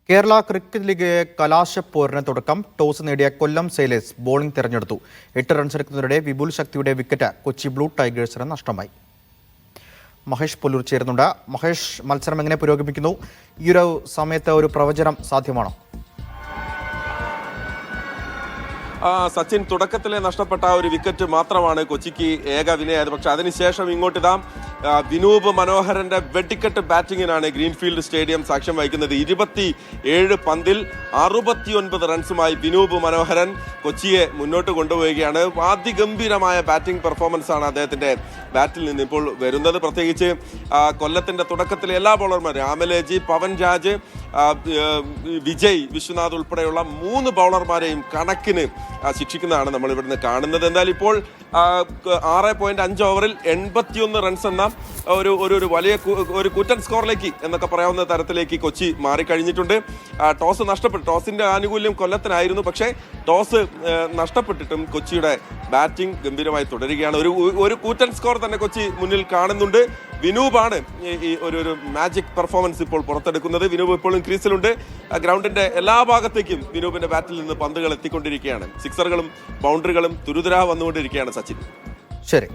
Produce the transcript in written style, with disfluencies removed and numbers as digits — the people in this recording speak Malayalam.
കേരള ക്രിക്കറ്റ് ലീഗ് കലാശപ്പോരിന് തുടക്കം. ടോസ് നേടിയ കൊല്ലം സെയിലേഴ്സ് ബോളിംഗ് തെരഞ്ഞെടുത്തു. 8 റൺസെടുക്കുന്നതിനിടെ വിപുൽ ശക്തിയുടെ വിക്കറ്റ് കൊച്ചി ബ്ലൂ ടൈഗേഴ്സിന് നഷ്ടമായി. മഹേഷ് പൊല്ലൂർ ചേരുന്നുണ്ട്. മഹേഷ്, മത്സരം എങ്ങനെ പുരോഗമിക്കുന്നു? ഈ ഒരു സമയത്ത് ഒരു പ്രവചനം സാധ്യമാണോ? സച്ചിൻ, തുടക്കത്തിലെ നഷ്ടപ്പെട്ട ഒരു വിക്കറ്റ് മാത്രമാണ് കൊച്ചിക്ക് ഏക വിനയായത്. പക്ഷെ അതിനുശേഷം ഇങ്ങോട്ടിതാ വിനൂപ് മനോഹരന്റെ വെടിക്കെട്ട് ബാറ്റിങ്ങിനാണ് ഗ്രീൻഫീൽഡ് സ്റ്റേഡിയം സാക്ഷ്യം വഹിക്കുന്നത്. 27 പന്തിൽ 69 റൺസുമായി വിനൂപ് മനോഹരൻ കൊച്ചിയെ മുന്നോട്ട് കൊണ്ടുപോവുകയാണ്. അതിഗംഭീരമായ ബാറ്റിംഗ് പെർഫോമൻസ് ആണ് അദ്ദേഹത്തിന്റെ ബാറ്റിൽ നിന്ന് ഇപ്പോൾ വരുന്നത്. പ്രത്യേകിച്ച് കൊല്ലത്തിന്റെ തുടക്കത്തിലെ എല്ലാ ബൗളർമാരും രാമലേജി, പവൻ രാജ്, വിജയ് വിശ്വനാഥ് ഉൾപ്പെടെയുള്ള 3 ബൗളർമാരെയും കണക്കിന് ശിക്ഷിക്കുന്നതാണ് നമ്മൾ ഇവിടുന്ന് കാണുന്നത്. എന്തായാലും ഇപ്പോൾ 6.5 ഓവറിൽ 81 റൺസ് എന്ന ഒരു വലിയ ഒരു കൂറ്റൻ സ്കോറിലേക്ക് എന്നൊക്കെ പറയാവുന്ന തരത്തിലേക്ക് കൊച്ചി മാറിക്കഴിഞ്ഞിട്ടുണ്ട്. ടോസ് നഷ്ടപ്പെട്ടു. ടോസിന്റെ ആനുകൂല്യം കൊല്ലത്തിനായിരുന്നു. പക്ഷേ ടോസ് നഷ്ടപ്പെട്ടിട്ടും കൊച്ചിയുടെ ബാറ്റിംഗ് ഗംഭീരമായി തുടരുകയാണ്. ഒരു കൂറ്റൻ സ്കോർ തന്നെ കൊച്ചി മുന്നിൽ കാണുന്നുണ്ട്. വിനൂപാണ് ഈ ഒരു മാജിക് പെർഫോമൻസ് ഇപ്പോൾ പുറത്തെടുക്കുന്നത്. വിനൂപ് ഇപ്പോഴും ക്രീസിലുണ്ട്. ഗ്രൗണ്ടിന്റെ എല്ലാ ഭാഗത്തേക്കും വിനൂപിന്റെ ബാറ്റിൽ നിന്ന് പന്തുകൾ എത്തിക്കൊണ്ടിരിക്കുകയാണ്. സിക്സറുകളും ബൗണ്ടറികളും തുരുതുരാ വന്നുകൊണ്ടിരിക്കുകയാണ് സച്ചിൻ. ശരി.